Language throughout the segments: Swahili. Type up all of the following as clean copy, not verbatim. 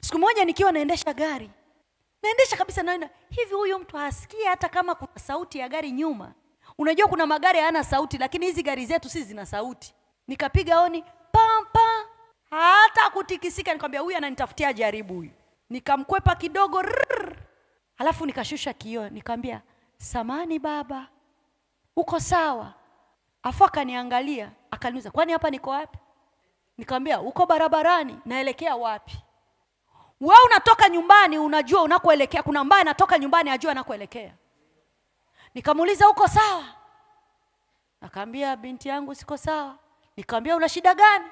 Siku moja nikiwa naendesha gari, naendesha kabisa, naenda hivi, huyu mtu hasikii hata kama kuna sauti ya gari nyuma. Unajua kuna magari hayana sauti, lakini hizi gari zetu sisi zina sauti. Nikapiga honi, pampa, hata kutikisika. Nikamwambia huyu ananitafutia jaribu huyu. Nikamkwepa kidogo, halafu nikashusha kioo, nikamwambia samani baba, uko sawa? Afu akaniangalia, akaniuliza kwani hapa niko wapi? Nikamwambia uko barabarani. Naelekea wapi? Wewe unatoka nyumbani, unajua unakoelekea. Kuna ambaye anatoka nyumbani ajua anakoelekea. Nikamuuliza uko sawa? Akamwambia binti yangu siko sawa. Nikamwambia una shida gani?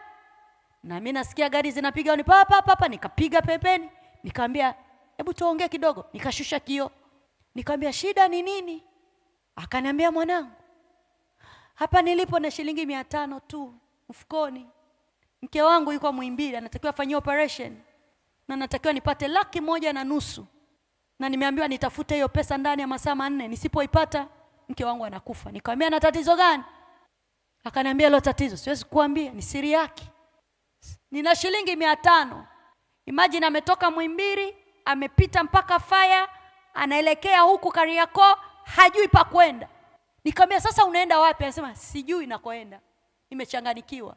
Na mimi nasikia gari zinapiga honi papa papa. Nikapiga pembeni, nikamwambia hebu tuongee kidogo. Nikashusha kioo, nikamwambia shida ni nini? Akaniambia mwanangu, hapa nilipo na shilingi 500 tu mfukoni. Mke wangu yuko Muhimbili, anatakiwa afanyie operation na natakiwa nipate 1,500,000, na nimeambiwa nitafute hiyo pesa ndani ya masaa 4. Nisipoipata mke wangu anakufa. Nikamwambia na tatizo gani? Akaniambia hilo tatizo siwezi kukuambia, ni siri yake. Nina shilingi 500. Imagine ametoka Muhimbili, amepita mpaka Faya, anaelekea huku Kariakoo, hajui pa kwenda. Nikamwambia sasa unaenda wapi? Anasema sijui nakoenda, nimechanganikiwa.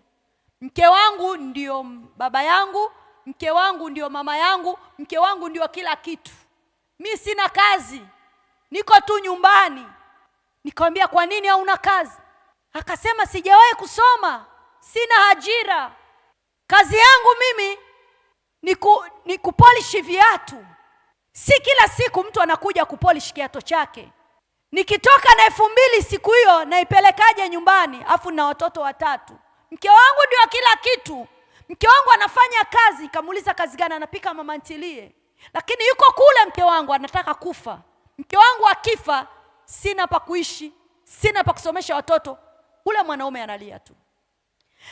Mke wangu ndio baba yangu, mke wangu ndio mama yangu, mke wangu ndio kila kitu. Mimi sina kazi, niko tu nyumbani. Nikamwambia kwa nini hauna kazi? Akasema sijawahi kusoma, sina ajira. Kazi yangu mimi ni kupolish viatu. Si kila siku mtu anakuja kupolish kiatu chake. Nikitoka na 2,000 siku hiyo naipelekaje nyumbani? Afu na watoto 3. Mke wangu ndio kila kitu. Mke wangu anafanya kazi. Nikamuuliza kazi gani? Anapika mama ntilie. Lakini yuko kule mke wangu anataka kufa. Mke wangu akifa sina pa kuishi, sina pa kusomesha watoto. Ule mwanaume analia tu.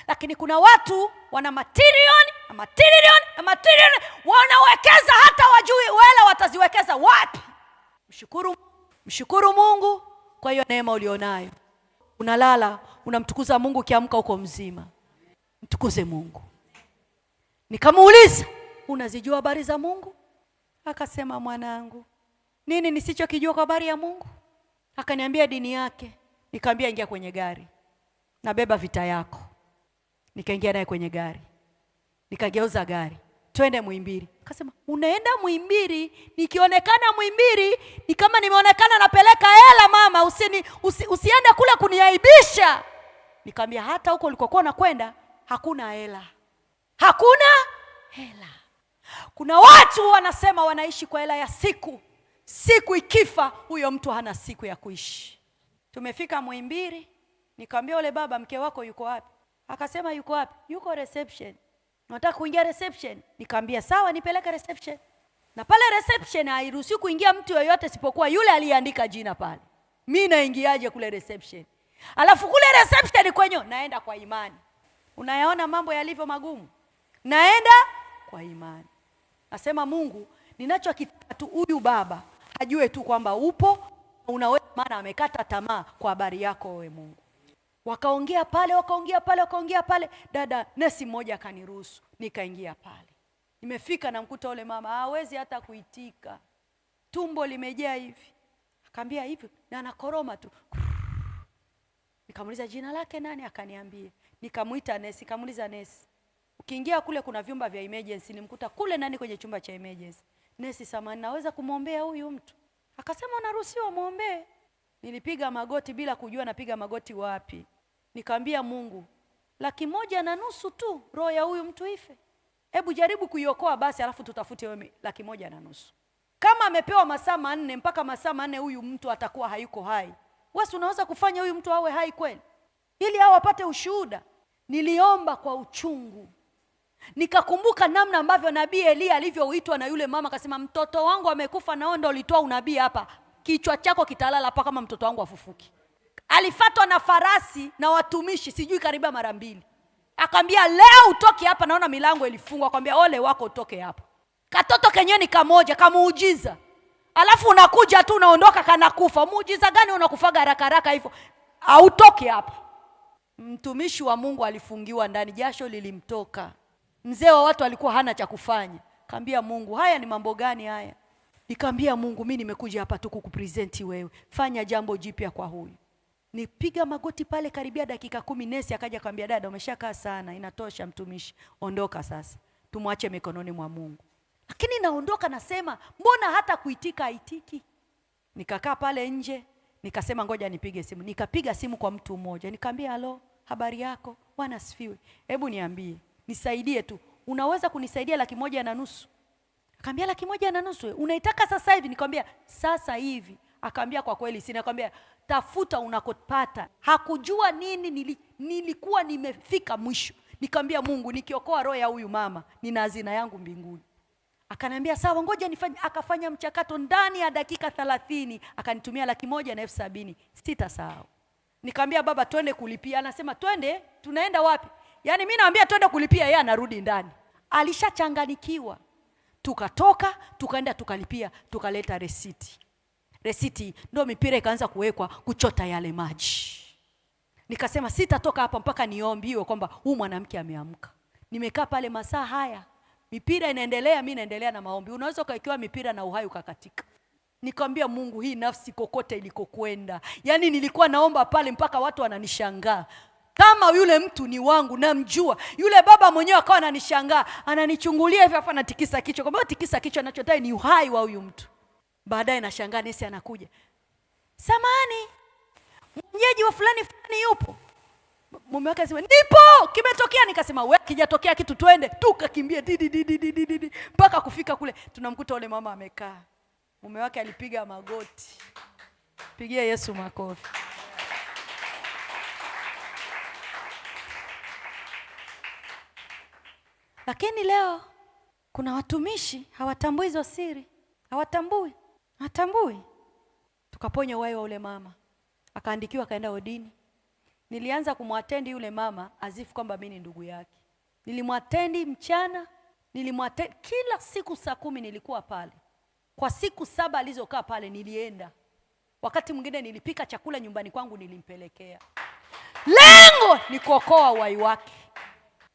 Lakini kuna watu wana matirioni, wanawekeza hata wajui wala wataziwekeza wapi. Mshukuru Mungu kwa hiyo neema ulionayo. Unalala, unamtukuza Mungu, kiamka uko mzima. Mtukuze Mungu. Nikamuuliza, unazijua habari za Mungu? Akasema mwanangu, nini nisichokijua kwa habari ya Mungu? Akaniambia dini yake. Nikamwambia ingia kwenye gari, nabeba vita yako. Nikaingia naye kwenye gari, nikageuza gari, twende Muhimbili. Akasema unaenda Muhimbili? Nikionekana Muhimbili ni kama nimeonekana napeleka hela mama, usiende kule kuniaibisha. Nikamwambia hata huko ulikokuwa unakwenda hakuna hela. Hakuna hela. Kuna watu wanasema wanaishi kwa hela ya siku. Siku ikifa huyo mtu hana siku ya kuishi. Tumefika Muhimbili, nikamwambia yule baba, mke wako yuko wapi? Akasema yuko wapi? Yuko reception. Nataka kuingia reception. Nikamwambia sawa, nipeleke reception. Na pale reception hairuhusiwi kuingia mtu yoyote isipokuwa yule aliyeandika jina pale. Mimi naingiaje kule reception? Alafu kule reception kwenye naenda kwa imani. Unayaona mambo yalivyo magumu? Naenda kwa imani. Nasema Mungu, ninachokitaka tu huyu baba ajue tu kwamba upo, unaweza, maana amekata tamaa kwa habari yako wewe Mungu. Wakaongea pale. Dada nesi mmoja akaniruhusu, nikaingia pale. Nimefika na mkuta ule mama hawezi hata kuitika. Tumbo limejaa hivi. Akambia hivi na anakoroma tu. Nikamuuliza jina lake nani? Akaniambia. Nikamuita nesi, nikamuuliza nesi, ukiingia kule kuna vyumba vya emergency, nimkuta kule nani kwenye chumba cha emergency. Nesi, samahani, naweza kumwombea huyu mtu? Akasema unaruhusiwa muombee. Nilipiga magoti bila kujua napiga magoti wapi. Nikamwambia Mungu, 1,500,000 tu roho ya huyu mtu ife. Hebu jaribu kuiokoa basi, alafu tutafute wewe 1,500,000. Kama amepewa masaa 4 mpaka masaa 4 huyu mtu atakuwa hayuko hai. Wewe unaweza kufanya huyu mtu awe hai kweli? Ili hao wapate ushuhuda. Niliomba kwa uchungu. Nikakumbuka namna ambavyo nabii Elia alivyoitwa na yule mama, akasema mtoto wangu amekufa na wewe ndio ulitoa unabii hapa. Kichwa chako kitalala hapa kama mtoto wangu afufuki. Alifatwa na farasi na watumishi sijui karibu mara 2. Akamwambia leo utoke hapa, naona milango ilifungwa. Akamwambia ole wako utoke hapa. Katoto kenyewe ni kamoja, kamuujiza. Alafu unakuja tu unaondoka kana kufa. Muujiza gani unakufaga haraka hivyo? Hautoki hapa. Mtumishi wa Mungu alifungiwa ndani, jasho lilimtoka. Mzee wa watu alikuwa hana cha kufanya. Kaambia Mungu, haya ni mambo gani haya? Nikaambia Mungu, mimi nimekuja hapa tu kukupresenti wewe. Fanya jambo jipya kwa huyu. Nipiga magoti pale karibia dakika 10. Nesi akaja akamwambia, dada umeshakaa sana, inatosha mtumishi. Ondoka sasa. Tumwache mikononi mwa Mungu. Lakini naondoka nasema, mbona hata kuitika haitiki? Nikakaa pale nje, nikasema ngoja nipige simu. Nikapiga simu kwa mtu mmoja. Nikamwambia, halo, habari yako? Bwana asifiwe. Hebu niambie, nisaidie tu. Unaweza kunisaidia 1,500,000? Akamwambia 1,500,000, unaitaka sasa hivi? Nikamwambia sasa hivi. Akamwambia kwa kweli sina. Akamwambia tafuta unakopata. Hakujua nini nilikuwa nimefika mwisho. Nikamwambia Mungu, nikiokoa roho ya huyu mama, nina hazina yangu mbinguni. Akaniambia sawa, ngoja nifanye. Akafanya mchakato ndani ya dakika 30, akanitumia 1,70,000. Sitasahau. Nikamwambia baba, twende kulipia. Anasema twende, tunaenda wapi? Yaani mimi naambia twende kulipia, yeye anarudi ndani. Alishachanganikiwa. Tukatoka, tukaenda tukalipia, tukaleta resiti. Resiti ndio mipira ikaanza kuwekwa kuchota yale maji. Nikasema sitatoka hapa mpaka niombiwe kwamba huyu mwanamke ameamka. Nimekaa pale masaa haya. Mipira inaendelea, mimi naendelea na maombi. Unaweza ukaikiwa mipira na uhai ukakatika. Nikamwambia Mungu, hii nafsi kokote ilikokwenda. Yaani nilikuwa naomba pale mpaka watu wananishangaa. Kama yule mtu ni wangu, namjua. Yule baba mwenyewe akawa ananishangaa, ananichungulia hivi hapa, anatikisa kichwa. Kwamba tikisa kichwa, anachodai ni uhai wa huyu mtu. Baadaye nashangaa nesi anakuja. Samani, mwenyeji wa fulani yupo? Mume wake asema, "Nipo, kimetokea." Nikasema, "Wewe kijatokea kitu, twende." Tukakimbia mpaka kufika kule, tunamkuta yule mama amekaa. Mume wake alipiga magoti. Pigia Yesu makofi. Lakini leo kuna watumishi hawatambui hizo siri. Hatambui. Tukaponya uhai wa yule mama. Akaandikiwa, akaenda odini. Nilianza kumwatendi yule mama azifu kwamba mimi ni ndugu yake. Nilimwatendi mchana, nilimwatendi kila siku saa 10 nilikuwa pale. Kwa siku 7 alizokaa pale nilienda. Wakati mwingine nilipika chakula nyumbani kwangu nilimpelekea. Lengo ni kuokoa uhai wake.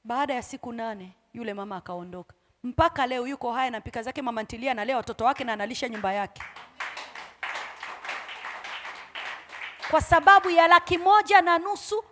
Baada ya siku 8 yule mama akaondoka. Mpaka leo yuko hai, anapika zake mama ntilia, analea watoto wake na analisha nyumba yake. Kwa sababu ya 1,500,000